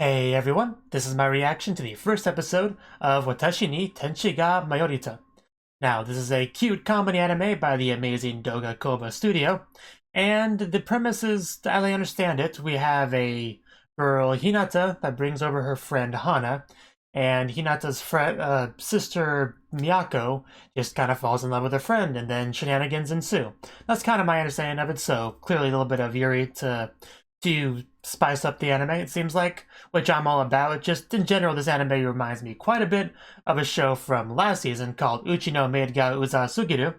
Hey everyone, this is my reaction to the first episode of Watashi ni Tenshi ga Maiorita. Now, this is a cute comedy anime by the amazing Doga Koba studio, and the premise is, as I understand it, we have a girl, Hinata, that brings over her friend Hana, and Hinata's sister, Miyako, just kind of falls in love with her friend, and then shenanigans ensue. That's kind of my understanding of it, so clearly a little bit of Yuri to spice up the anime, it seems like, which I'm all about. Just in general, this anime reminds me quite a bit of a show from last season called Uchi no Maid ga Uza Sugiru.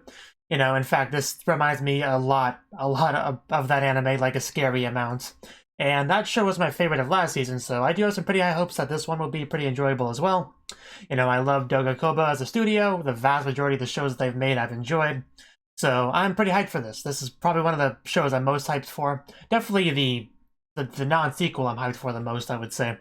You know, in fact, this reminds me a lot of that anime, like a scary amount. And that show was my favorite of last season, so I do have some pretty high hopes that this one will be pretty enjoyable as well. You know, I love Doga Koba as a studio. The vast majority of the shows that they've made I've enjoyed. So I'm pretty hyped for this. This is probably one of the shows I'm most hyped for. Definitely the non-sequel I'm hyped for the most, I would say.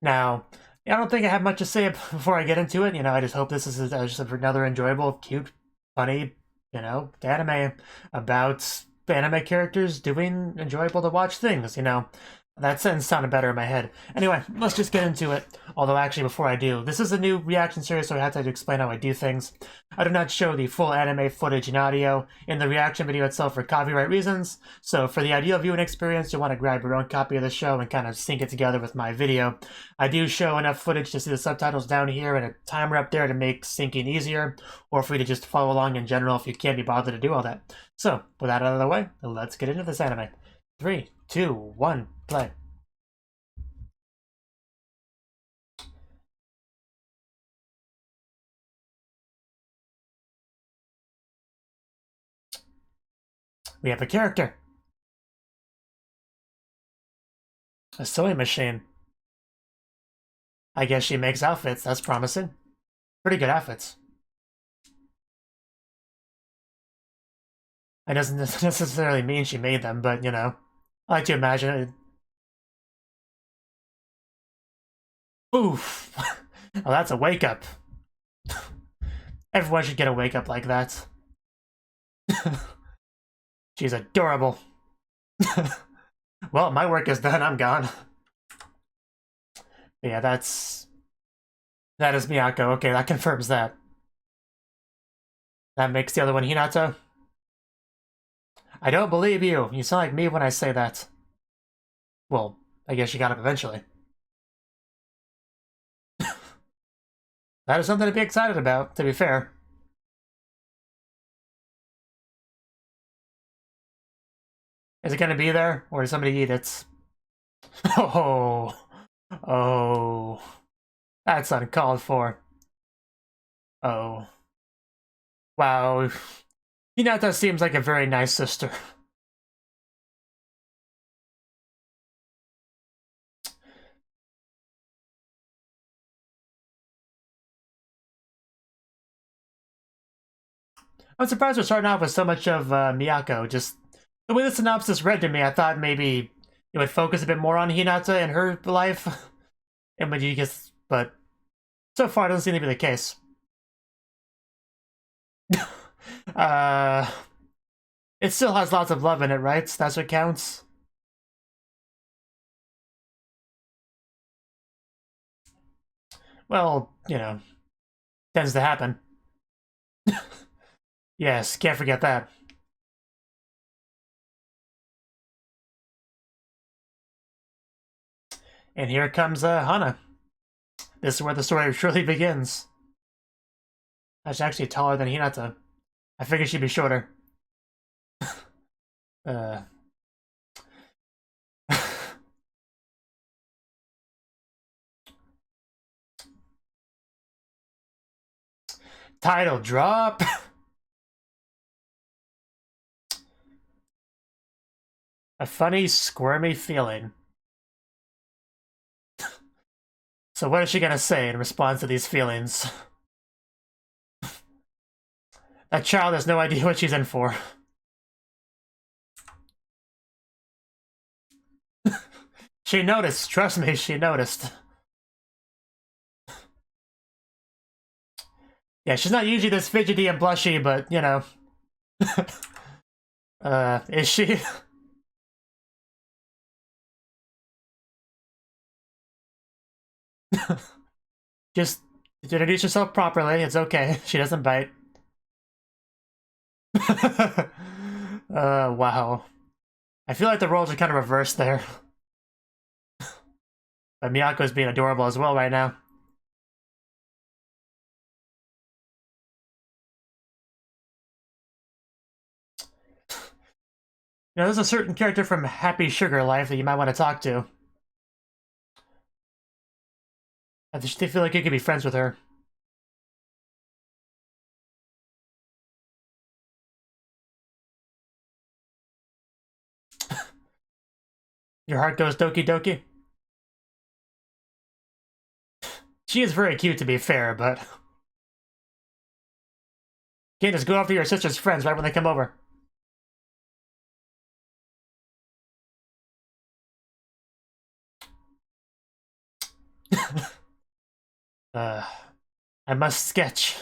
Now, I don't think I have much to say before I get into it. You know, I just hope this is just another enjoyable, cute, funny, you know, anime about anime characters doing enjoyable to watch things, you know. That sentence sounded better in my head. Anyway, let's just get into it. Although, actually, before I do, this is a new reaction series, so I have to explain how I do things. I do not show the full anime footage and audio in the reaction video itself for copyright reasons, so for the ideal viewing experience, you'll want to grab your own copy of the show and kind of sync it together with my video. I do show enough footage to see the subtitles down here and a timer up there to make syncing easier, or for you to just follow along in general if you can't be bothered to do all that. So, with that out of the way, let's get into this anime. 3, 2, 1, play. We have a character. A sewing machine. I guess she makes outfits, that's promising. Pretty good outfits. It doesn't necessarily mean she made them, but, you know, I like to imagine it. Oof! Oh, that's a wake-up. Everyone should get a wake-up like that. She's adorable. Well, my work is done, I'm gone. Yeah, that is Miyako. Okay, that confirms that. That makes the other one Hinata. I don't believe you. You sound like me when I say that. Well, I guess you got up eventually. That is something to be excited about, to be fair. Is it gonna be there, or did somebody eat it? Oh, oh, that's uncalled for. Oh, wow. Hinata seems like a very nice sister. I'm surprised we're starting off with so much of Miyako. Just the way the synopsis read to me, I thought maybe it would focus a bit more on Hinata and her life, and but so far it doesn't seem to be the case. uh, it still has lots of love in it, right? That's what counts. Well, you know, tends to happen. Yes, can't forget that. And here comes Hana. This is where the story truly begins. She's actually taller than Hinata. I figured she'd be shorter. uh... Title drop. A funny, squirmy feeling. So what is she gonna say in response to these feelings? That child has no idea what she's in for. She noticed, trust me, she noticed. Yeah, she's not usually this fidgety and blushy, but, you know. Is she? Just introduce yourself properly. It's okay. She doesn't bite. Wow. I feel like the roles are kind of reversed there. But Miyako's being adorable as well right now. You know, there's a certain character from Happy Sugar Life that you might want to talk to. I just feel like you could be friends with her. Your heart goes doki doki? She is very cute, to be fair, but... You can't just go after your sister's friends right when they come over. I must sketch.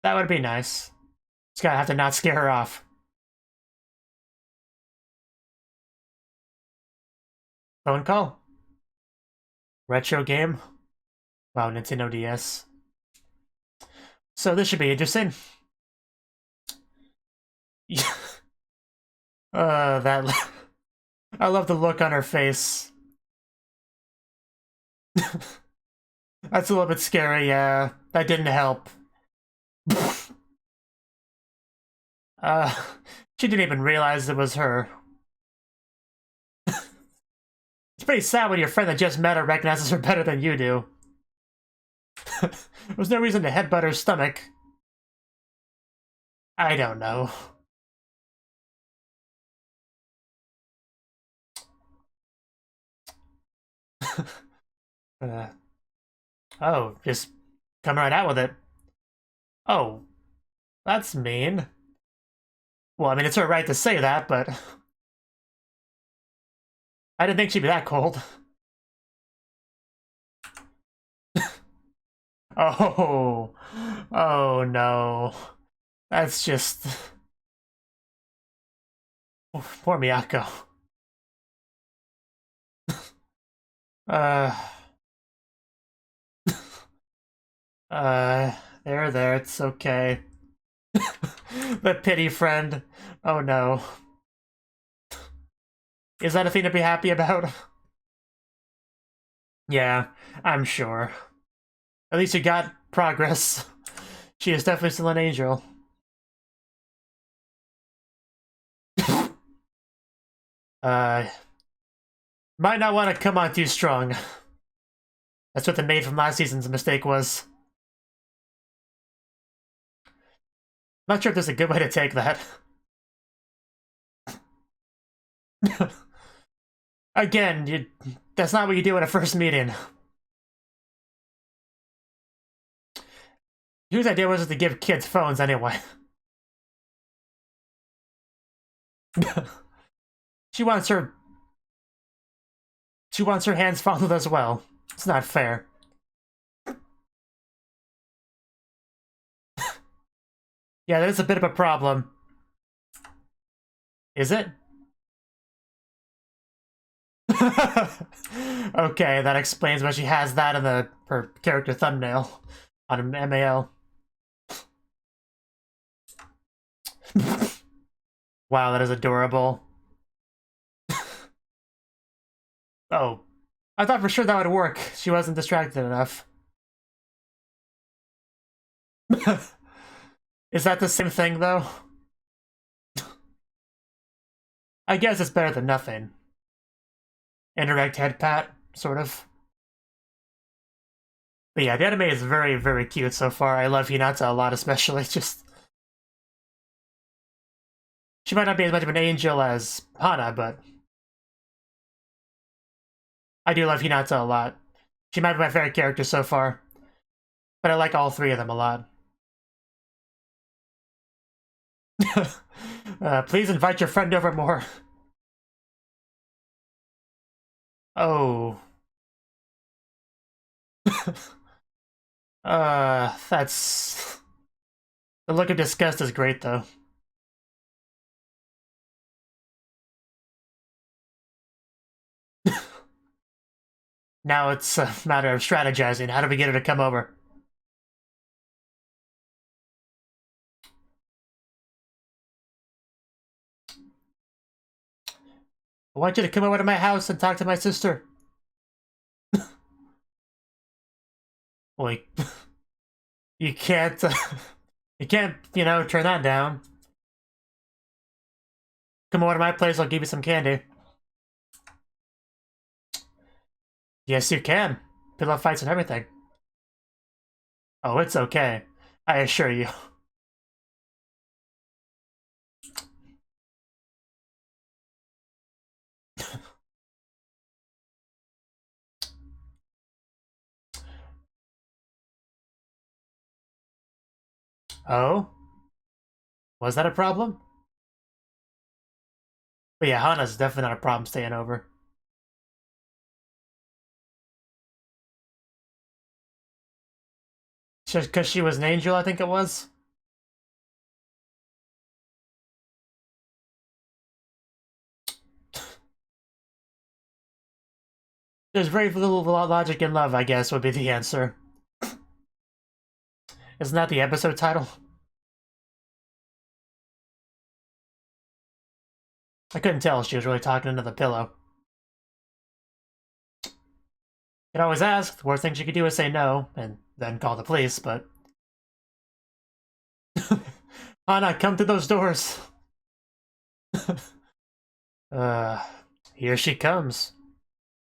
That would be nice. Just gotta have to not scare her off. Phone call? Retro game? Wow, Nintendo DS. So this should be interesting. That... I love the look on her face. That's a little bit scary, yeah. That didn't help. She didn't even realize it was her. It's pretty sad when your friend that just met her recognizes her better than you do. There's no reason to headbutt her stomach. I don't know. Oh, just come right out with it. Oh, that's mean. Well, I mean, it's her right to say that, but... I didn't think she'd be that cold. Oh. Oh, no. That's just... Oh, poor Miyako. Uh... there, it's okay. The pity friend. Oh no. Is that a thing to be happy about? Yeah, I'm sure. At least you got progress. She is definitely still an angel. Might not want to come on too strong. That's what the maid from last season's mistake was. Not sure if there's a good way to take that. Again, that's not what you do at a first meeting. Whose idea was it to give kids phones anyway? She wants her hands fondled as well. It's not fair. Yeah, that is a bit of a problem. Is it? Okay, that explains why she has that in her character thumbnail on MAL. Wow, that is adorable. Oh, I thought for sure that would work. She wasn't distracted enough. Is that the same thing, though? I guess it's better than nothing. Indirect head pat, sort of. But yeah, the anime is very, very cute so far. I love Hinata a lot, especially. Just... She might not be as much of an angel as Hana, but... I do love Hinata a lot. She might be my favorite character so far. But I like all three of them a lot. Please invite your friend over more. Oh. That's... The look of disgust is great, though. Now it's a matter of strategizing. How do we get her to come over? I want you to come over to my house and talk to my sister. Like, you can't, you know, turn that down. Come over to my place, I'll give you some candy. Yes, you can. Pillow fights and everything. Oh, it's okay. I assure you. Oh? Was that a problem? But yeah, Hana's definitely not a problem staying over. Just because she was an angel, I think it was? There's very little logic in love, I guess, would be the answer. Isn't that the episode title? I couldn't tell if she was really talking into the pillow. You could always ask. The worst thing she could do is say no, and then call the police, but... Hana, come to those doors! Here she comes.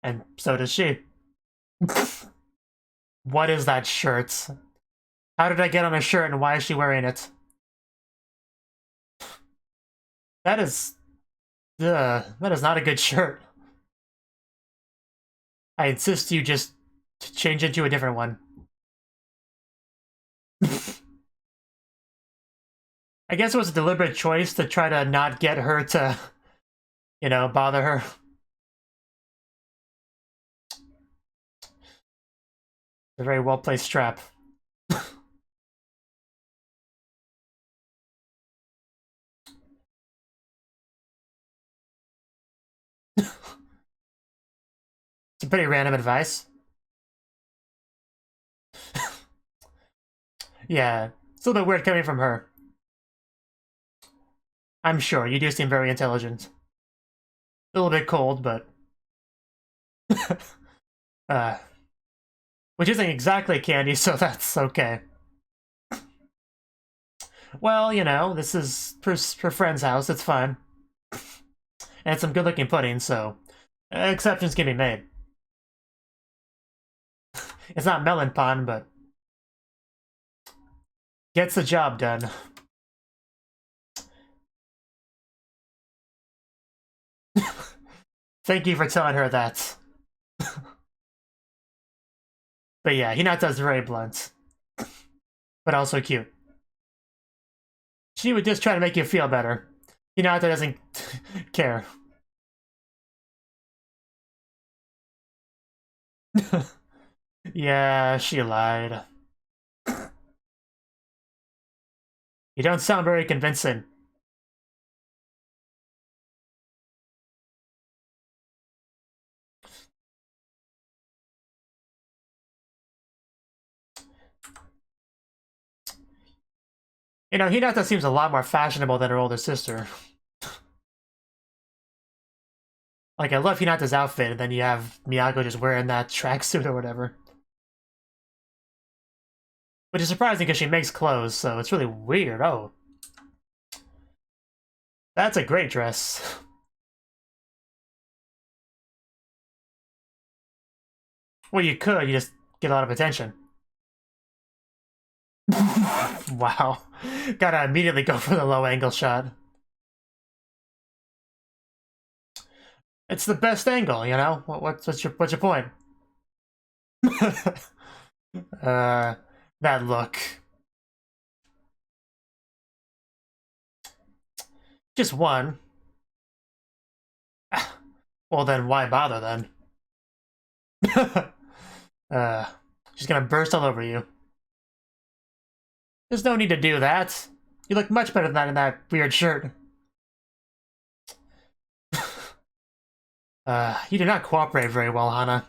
And so does she. What is that shirt? How did I get on a shirt and why is she wearing it? That is not a good shirt. I insist you just change into a different one. I guess it was a deliberate choice to try to not get her to, you know, bother her. A very well-placed trap. It's a pretty random advice. Yeah, it's a little bit weird coming from her. I'm sure, you do seem very intelligent. A little bit cold, but... which isn't exactly candy, so that's okay. Well, you know, this is her friend's house, it's fine. And it's some good-looking pudding, so... exceptions can be made. It's not melon pond, but... gets the job done. Thank you for telling her that. But yeah, Hinata's very blunt. But also cute. She would just try to make you feel better. Hinata doesn't care. Yeah, she lied. You don't sound very convincing. You know, Hinata seems a lot more fashionable than her older sister. Like, I love Hinata's outfit, and then you have Miyako just wearing that tracksuit or whatever. Which is surprising because she makes clothes, so it's really weird. Oh. That's a great dress. Well, you could, you just get a lot of attention. Wow. Gotta immediately go for the low angle shot. It's the best angle, you know? What's your point? That look. Just one. Well then, why bother then? She's gonna burst all over you. There's no need to do that. You look much better than that in that weird shirt. You do not cooperate very well, Hana.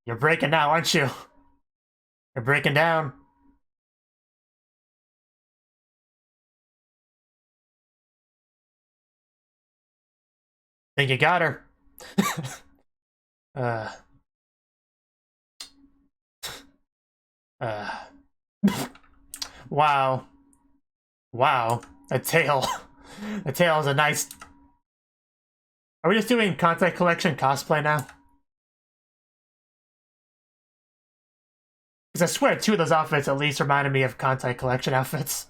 You're breaking now, aren't you? You're breaking down. Think you got her. uh. Wow. Wow. A tail. A tail is a nice... Are we just doing Contact Collection cosplay now? Because I swear 2 of those outfits at least reminded me of Contact Collection outfits.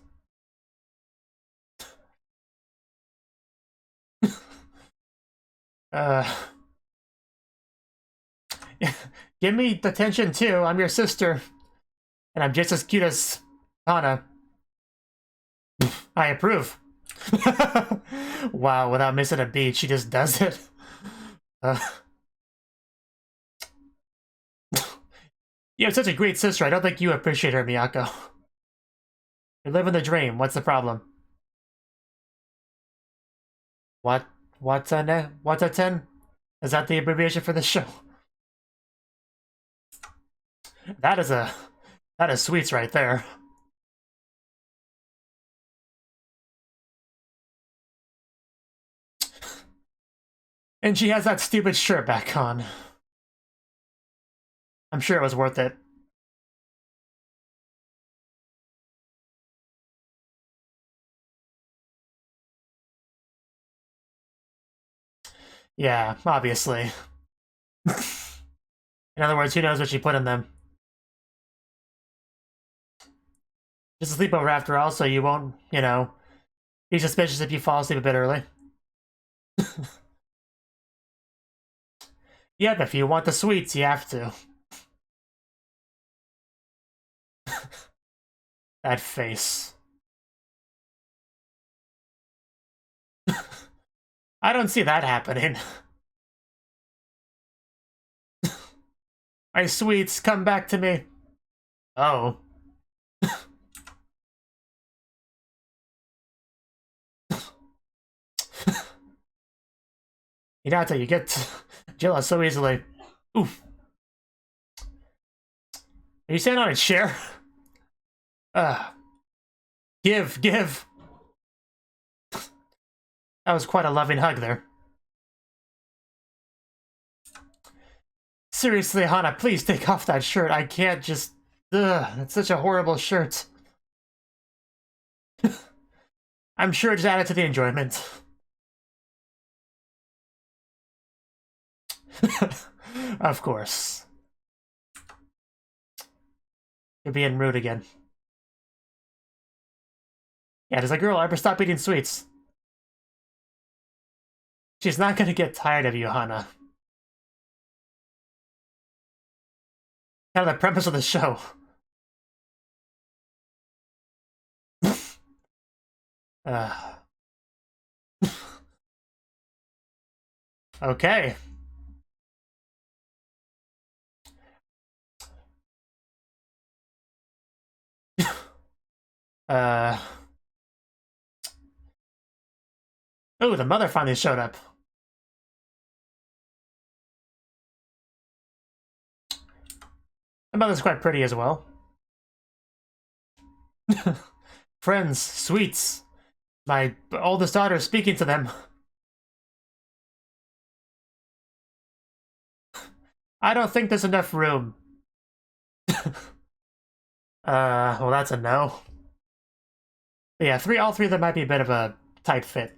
Give me the attention too. I'm your sister. And I'm just as cute as Hana. I approve. Wow, without missing a beat, she just does it. You have such a great sister. I don't think you appreciate her, Miyako. You're living the dream. What's the problem? What's a 10? Is that the abbreviation for the show? That is sweets right there. And she has that stupid shirt back on. I'm sure it was worth it. Yeah, obviously. In other words, who knows what she put in them. Just a sleepover after all, so you won't, you know, be suspicious if you fall asleep a bit early. Yep, if you want the sweets, you have to. That face. I don't see that happening. My sweets, come back to me. Oh. Hinata, you get jealous so easily. Oof. Are you standing on a chair? Give. That was quite a loving hug there. Seriously, Hana, please take off that shirt. I can't just... Ugh, it's such a horrible shirt. I'm sure it just added to the enjoyment. Of course. You're being rude again. Yeah, does a girl ever stop eating sweets? She's not gonna get tired of you, Hana. Kind of the premise of the show. Okay. Oh, the mother finally showed up. The mother's quite pretty as well. Friends, sweets. My oldest daughter is speaking to them. I don't think there's enough room. Well, that's a no. But yeah, all three of them might be a bit of a tight fit.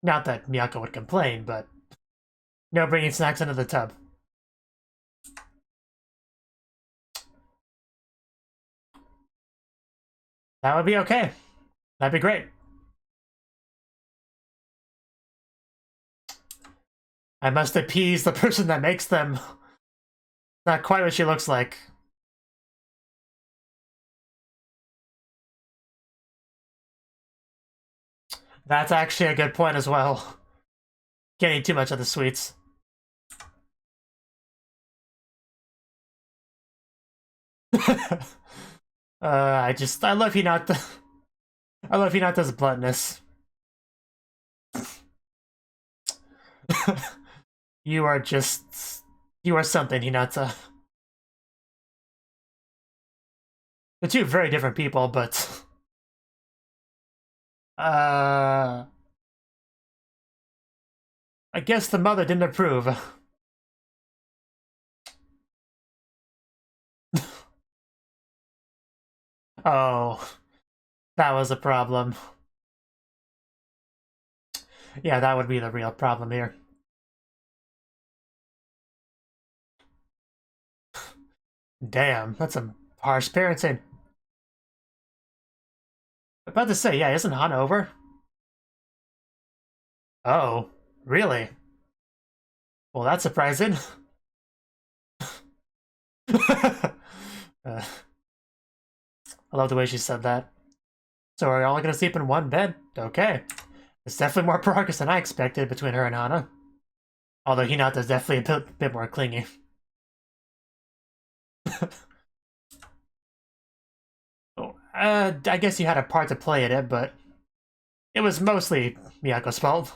Not that Miyako would complain, but no bringing snacks into the tub. That would be okay. That'd be great. I must appease the person that makes them. Not quite what she looks like. That's actually a good point as well. Can't eat too much of the sweets. I love Hinata. I love Hinata's bluntness. You are just... You are something, Hinata. The two very different people, but... I guess the mother didn't approve. Oh, that was a problem. Yeah, that would be the real problem here. Damn, that's some harsh parenting. About to say, yeah, isn't Han over? Oh, really? Well, that's surprising. I love the way she said that. So are y'all gonna sleep in one bed? Okay. It's definitely more progress than I expected between her and Hana. Although Hinata's definitely a bit more clingy. Oh, I guess you had a part to play in it, but it was mostly Miyako's fault.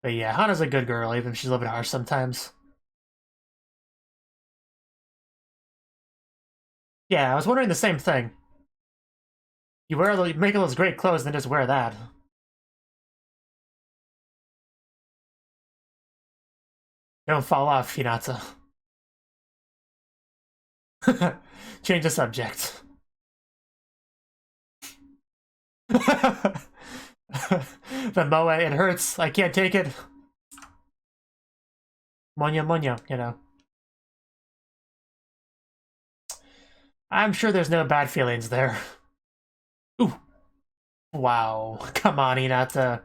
But yeah, Hana's a good girl, even if she's a little bit harsh sometimes. Yeah, I was wondering the same thing. You make all those great clothes, and then just wear that. Don't fall off, Hinata. Change the subject. The moe, it hurts. I can't take it. Monya monya, you know. I'm sure there's no bad feelings there. Ooh. Wow. Come on, Hinata.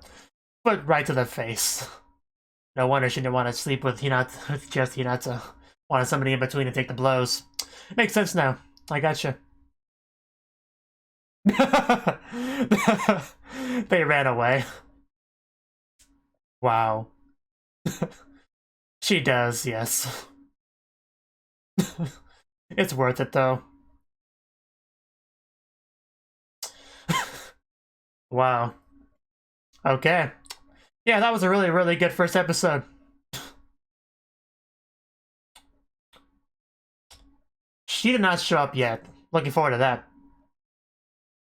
Foot right to the face. No wonder she didn't want to sleep with Hinata, with just Hinata. Wanted somebody in between to take the blows. Makes sense now. I gotcha. They ran away. Wow. She does, yes. It's worth it, though. Wow. Okay. Yeah, that was a really, really good first episode. She did not show up yet. Looking forward to that.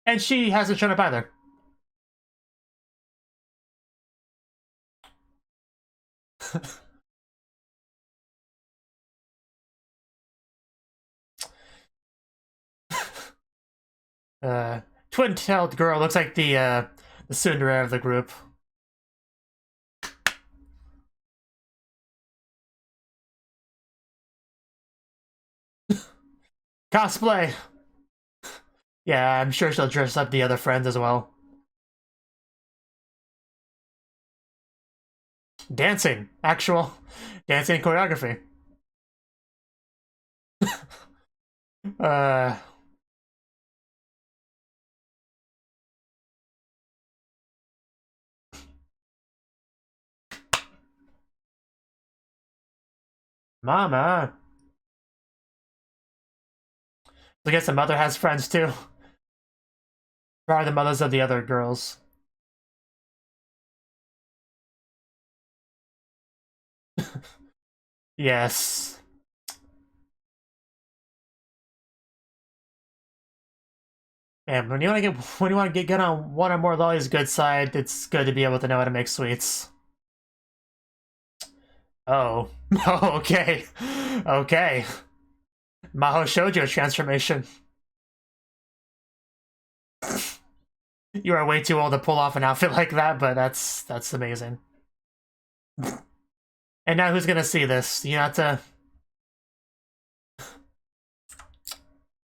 And she hasn't shown up either. Twin-tailed girl looks like the tsundere of the group. Cosplay! Yeah, I'm sure she'll dress up the other friends as well. Dancing. Actual dancing choreography. Mama. I guess the mother has friends too. Probably the mothers of the other girls. Yes. Man, when you want to get good on one or more Lolly's good side, it's good to be able to know how to make sweets. Oh. Oh, okay. Okay. Maho Shoujo transformation. You are way too old to pull off an outfit like that, but that's amazing. And now who's gonna see this? You have to...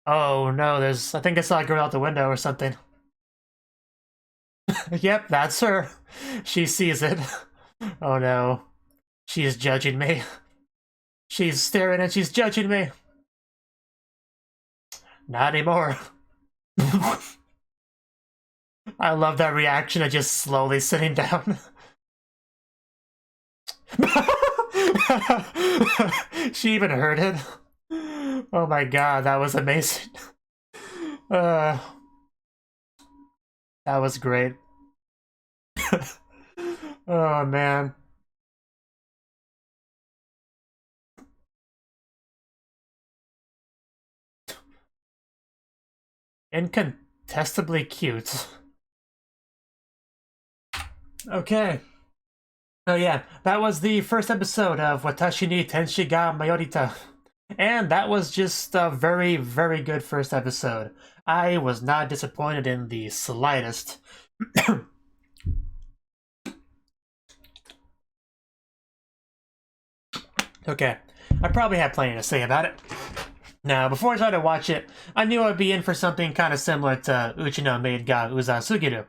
Oh no, there's... I think I saw a girl out the window or something. Yep, that's her. She sees it. Oh no. She's judging me. She's staring and she's judging me. Not anymore. I love that reaction of just slowly sitting down. She even heard it. Oh my god, that was amazing. That was great. Oh, man. Incontestably cute. Okay. Oh yeah, that was the first episode of Watashi ni Tenshi ga Maiorita. And that was just a very, very good first episode. I was not disappointed in the slightest. Okay, I probably had plenty to say about it. Now, before I started to watch it, I knew I'd be in for something kind of similar to Uchi no Maid ga Uza Sugiru.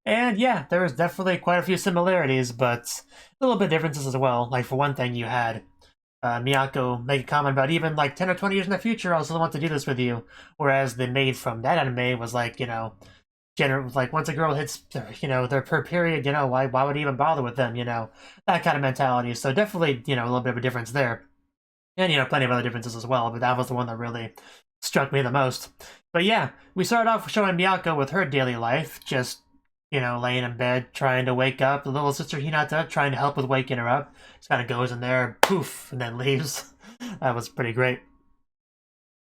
And yeah, there was definitely quite a few similarities, but a little bit differences as well. Like, for one thing, you had Miyako make a comment about even like 10 or 20 years in the future, I still want to do this with you. Whereas the maid from that anime was like, like once a girl hits, her period, why would he even bother with them, that kind of mentality. So definitely, a little bit of a difference there. And, plenty of other differences as well, but that was the one that really struck me the most. But yeah, we started off showing Miyako with her daily life, just laying in bed, trying to wake up. The little sister Hinata trying to help with waking her up. Just kind of goes in there, poof, and then leaves. That was pretty great.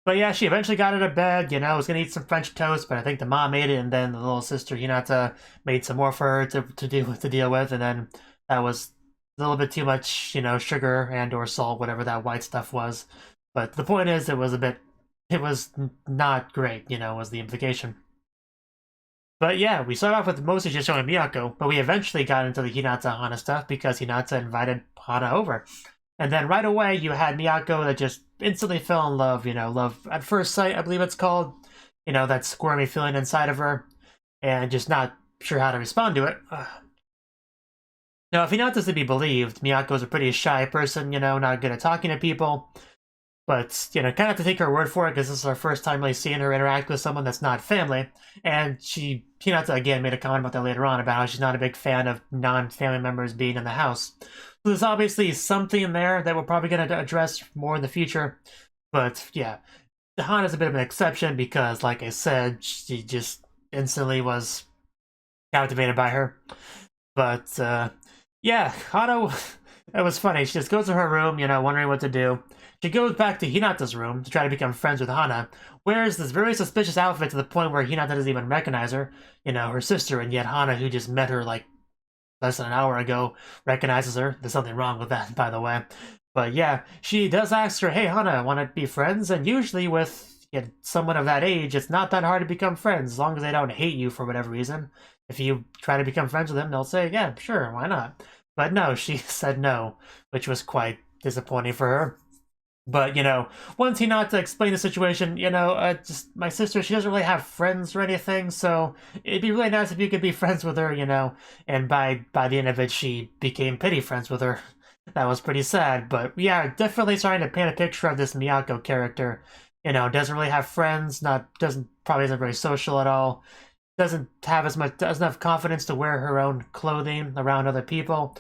But yeah, she eventually got out of bed, was going to eat some French toast, but I think the mom made it, and then the little sister Hinata made some more for her to deal with, and then that was a little bit too much, sugar and or salt, whatever that white stuff was. But the point is, it was not great, was the implication. But yeah, we started off with mostly just showing Miyako, but we eventually got into the Hinata Hana stuff because Hinata invited Hana over. And then right away, you had Miyako that just instantly fell in love, love at first sight, I believe it's called. That squirmy feeling inside of her, and just not sure how to respond to it. Now, if Hinata's to be believed, Miyako's a pretty shy person, not good at talking to people. But, kind of have to take her word for it, because this is our first time really seeing her interact with someone that's not family. And Hinata, again, made a comment about that later on, about how she's not a big fan of non-family members being in the house. So there's obviously something there that we're probably going to address more in the future. But, yeah, Hana's a bit of an exception, because, like I said, she just instantly was captivated by her. But, yeah, Hana, it was funny. She just goes to her room, wondering what to do. She goes back to Hinata's room to try to become friends with Hana, wears this very suspicious outfit to the point where Hinata doesn't even recognize her, her sister, and yet Hana, who just met her like less than an hour ago, recognizes her. There's something wrong with that, by the way. But yeah, she does ask her, hey Hana, want to be friends? And usually with someone of that age, it's not that hard to become friends, as long as they don't hate you for whatever reason. If you try to become friends with them, they'll say, yeah, sure, why not? But no, she said no, which was quite disappointing for her. But, once Hinata explained the situation, just my sister, she doesn't really have friends or anything, so it'd be really nice if you could be friends with her, and by the end of it, she became pity friends with her. That was pretty sad, but yeah, definitely starting to paint a picture of this Miyako character. Doesn't really have friends, probably isn't very social at all, doesn't have confidence to wear her own clothing around other people,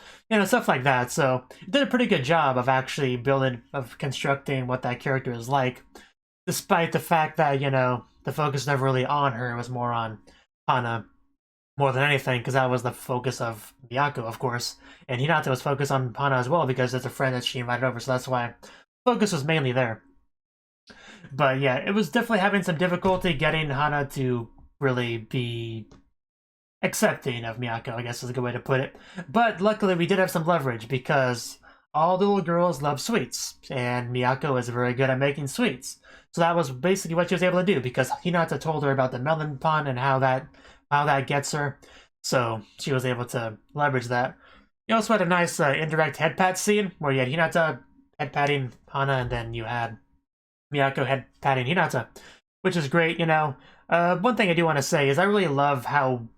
stuff like that. So did a pretty good job of actually constructing what that character is like, despite the fact that, the focus never really on her, it was more on Hana more than anything, because that was the focus of Miyako, of course. And Hinata was focused on Hana as well, because it's a friend that she invited over, so that's why focus was mainly there. But yeah, it was definitely having some difficulty getting Hana to really be accepting of Miyako, I guess is a good way to put it. But luckily we did have some leverage, because all the little girls love sweets, and Miyako is very good at making sweets. So that was basically what she was able to do, because Hinata told her about the melon pun and how that gets her. So she was able to leverage that. You also had a nice indirect head pat scene, where you had Hinata head patting Hana, and then you had Miyako head patting Hinata, which is great, one thing I do want to say is I really love how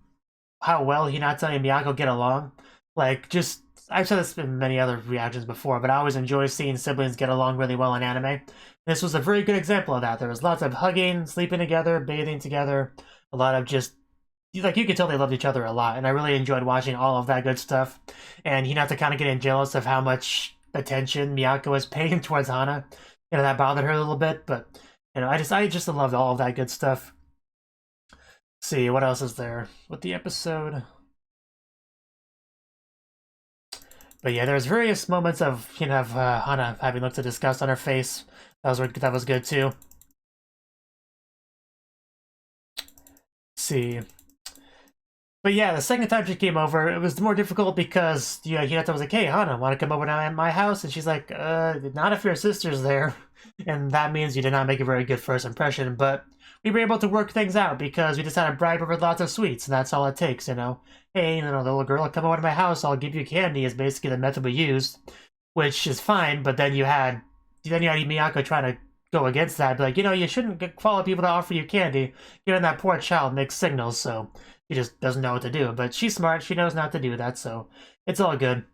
well Hinata and Miyako get along. Like, I've said this in many other reactions before, but I always enjoy seeing siblings get along really well in anime. This was a very good example of that. There was lots of hugging, sleeping together, bathing together, a lot of just, like, you could tell they loved each other a lot, and I really enjoyed watching all of that good stuff. And Hinata kind of getting jealous of how much attention Miyako was paying towards Hana. That bothered her a little bit, but, I just loved all of that good stuff. see, what else is there with the episode? But yeah, there's various moments of, Hana having looks of disgust on her face. That was good too. See. But yeah, the second time she came over, it was more difficult because Hinata was like, "Hey, Hana, want to come over now at my house?" And she's like, not if your sister's there." And that means you did not make a very good first impression, but we were able to work things out because we just had to bribe her with lots of sweets, and that's all it takes, Hey, the little girl, come over to my house, I'll give you candy is basically the method we used, which is fine, but then you had Miyako trying to go against that, be like, you shouldn't follow people to offer you candy, given that poor child makes signals, so she just doesn't know what to do. But she's smart, she knows not to do that, so it's all good. And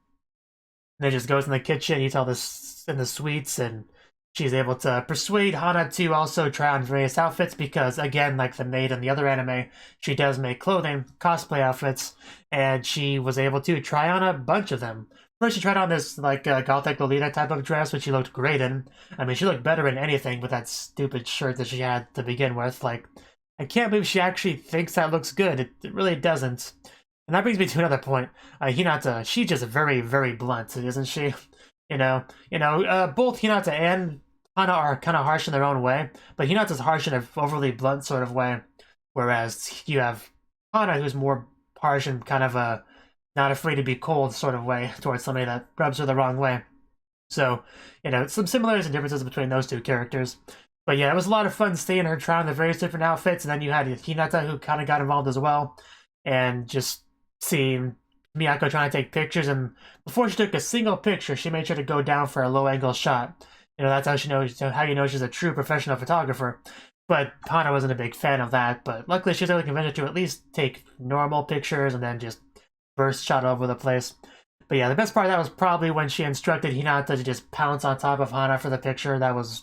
then just goes in the kitchen, eats all this in the sweets, and she's able to persuade Hana to also try on various outfits because, again, like the maid in the other anime, she does make clothing, cosplay outfits, and she was able to try on a bunch of them. First, she tried on this, Gothic Lolita type of dress, which she looked great in. I mean, she looked better in anything with that stupid shirt that she had to begin with. I can't believe she actually thinks that looks good. It really doesn't. And that brings me to another point. Hinata, she's just very, very blunt, isn't she? Both Hinata and Hana are kind of harsh in their own way, but Hinata's harsh in an overly blunt sort of way, whereas you have Hana who's more harsh and kind of a not afraid to be cold sort of way towards somebody that rubs her the wrong way. So, some similarities and differences between those two characters. But yeah, it was a lot of fun seeing her try on the various different outfits, and then you had Hinata who kind of got involved as well, and just seeing Miyako trying to take pictures, and before she took a single picture, she made sure to go down for a low-angle shot. That's how she's a true professional photographer. But Hana wasn't a big fan of that, but luckily she was able to convince her to at least take normal pictures and then just burst shot all over the place. But yeah, the best part of that was probably when she instructed Hinata to just pounce on top of Hana for the picture. That was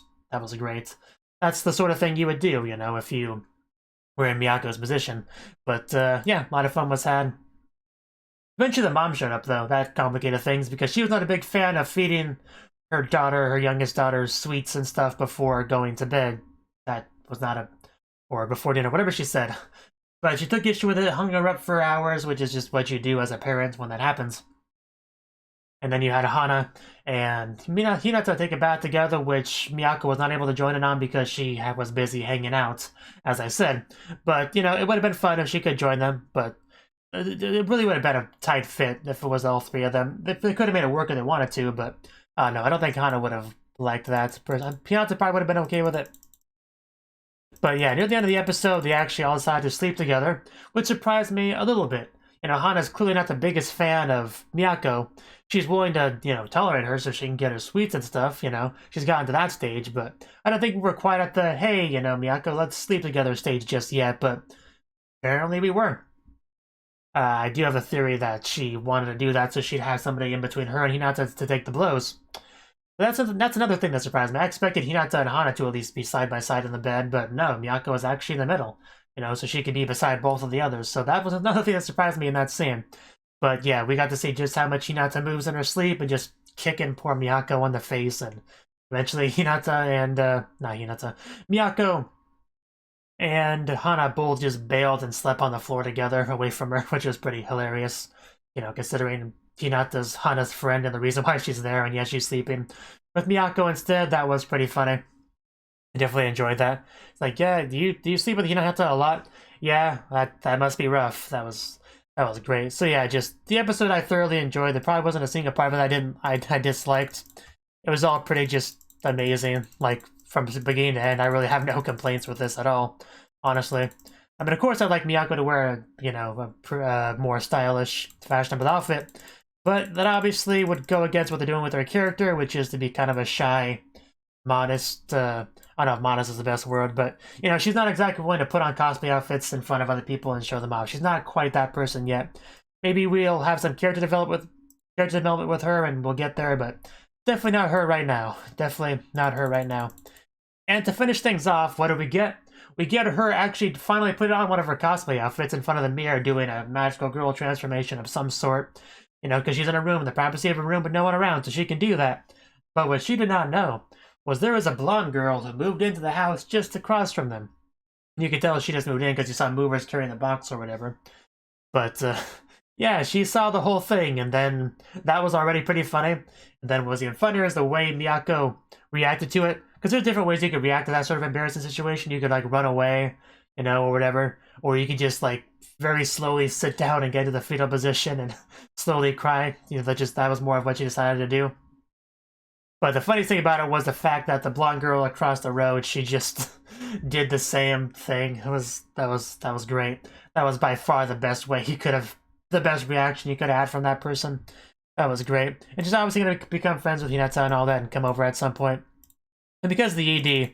great. That's the sort of thing you would do, if you were in Miyako's position. But yeah, a lot of fun was had. Eventually the mom showed up, though. That complicated things, because she was not a big fan of feeding her youngest daughter, sweets and stuff before going to bed. That was not or before dinner, whatever she said. But she took issue with it, hung her up for hours, which is just what you do as a parent when that happens. And then you had Hana and Hinata take a bath together, which Miyako was not able to join in on because she was busy hanging out, as I said. But, it would have been fun if she could join them, but it really would have been a tight fit if it was all three of them. They could have made it work if they wanted to, but no, I don't think Hana would have liked that. Hinata probably would have been okay with it. But yeah, near the end of the episode, they actually all decided to sleep together, which surprised me a little bit. Hana's clearly not the biggest fan of Miyako. She's willing to, tolerate her so she can get her sweets and stuff, She's gotten to that stage, but I don't think we're quite at the, hey, Miyako, let's sleep together stage just yet, but apparently we were. I do have a theory that she wanted to do that so she'd have somebody in between her and Hinata to take the blows. But that's another thing that surprised me. I expected Hinata and Hana to at least be side by side in the bed, but no, Miyako was actually in the middle, so she could be beside both of the others. So that was another thing that surprised me in that scene. But yeah, we got to see just how much Hinata moves in her sleep and just kicking poor Miyako on the face, and eventually Miyako and Hana both just bailed and slept on the floor together away from her, which was pretty hilarious, considering Hinata's Hana's friend and the reason why she's there, and yet she's sleeping with Miyako instead. That was pretty funny. I definitely enjoyed that. It's like, yeah, do you sleep with Hinata a lot? Yeah, that must be rough. That was great. So yeah, just the episode I thoroughly enjoyed. There probably wasn't a single part of it I disliked. It was all pretty just amazing. Like from beginning to end, I really have no complaints with this at all, honestly. I mean, of course, I'd like Miyako to wear a more stylish, fashionable outfit, but that obviously would go against what they're doing with her character, which is to be kind of a shy, modest. I don't know if modest is the best word, but she's not exactly willing to put on cosplay outfits in front of other people and show them off. She's not quite that person yet. Maybe we'll have some character development with her, and we'll get there, but definitely not her right now. Definitely not her right now. And to finish things off, what do we get? We get her actually finally put on one of her cosplay outfits in front of the mirror, doing a magical girl transformation of some sort. Because she's in a room, the privacy of a room, but no one around, so she can do that. But what she did not know was there was a blonde girl who moved into the house just across from them. You could tell she just moved in because you saw movers carrying the box or whatever. But yeah, she saw the whole thing, and then that was already pretty funny. And then what was even funnier is the way Miyako reacted to it. Because there's different ways you could react to that sort of embarrassing situation. You could like run away, you know, or whatever. Or you could just like very slowly sit down and get to the fetal position and slowly cry. You know, that was more of what she decided to do. But the funniest thing about it was the fact that the blonde girl across the road, she just did the same thing. That was great. That was by far the best reaction you could have had from that person. That was great. And she's obviously gonna become friends with Hinata and all that and come over at some point. And because the ED,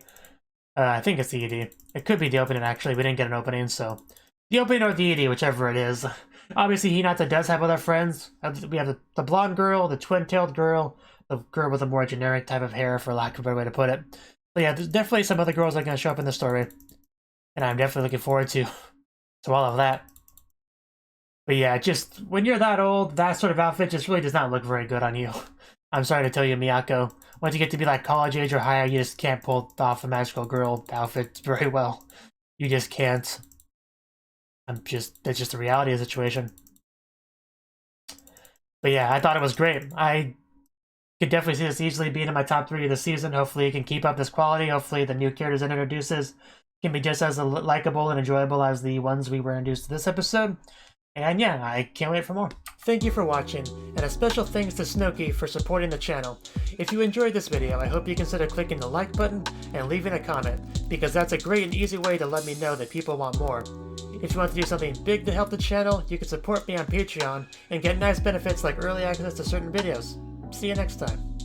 I think it's the ED. It could be the opening actually. We didn't get an opening, so the opening or the ED, whichever it is. Obviously, Hinata does have other friends. We have the blonde girl, the twin-tailed girl, the girl with a more generic type of hair, for lack of a better way to put it. But yeah, there's definitely some other girls that are going to show up in the story. And I'm definitely looking forward to all of that. But yeah, just when you're that old, that sort of outfit just really does not look very good on you. I'm sorry to tell you, Miyako. Once you get to be like college age or higher, you just can't pull off a magical girl outfit very well. You just can't. That's just the reality of the situation. But yeah, I thought it was great. I could definitely see this easily being in my top 3 of the season. Hopefully it can keep up this quality. Hopefully the new characters it introduces can be just as likable and enjoyable as the ones we were introduced to this episode. And yeah, I can't wait for more. Thank you for watching, and a special thanks to Cnouki for supporting the channel. If you enjoyed this video, I hope you consider clicking the like button and leaving a comment, because that's a great and easy way to let me know that people want more. If you want to do something big to help the channel, you can support me on Patreon and get nice benefits like early access to certain videos. See you next time.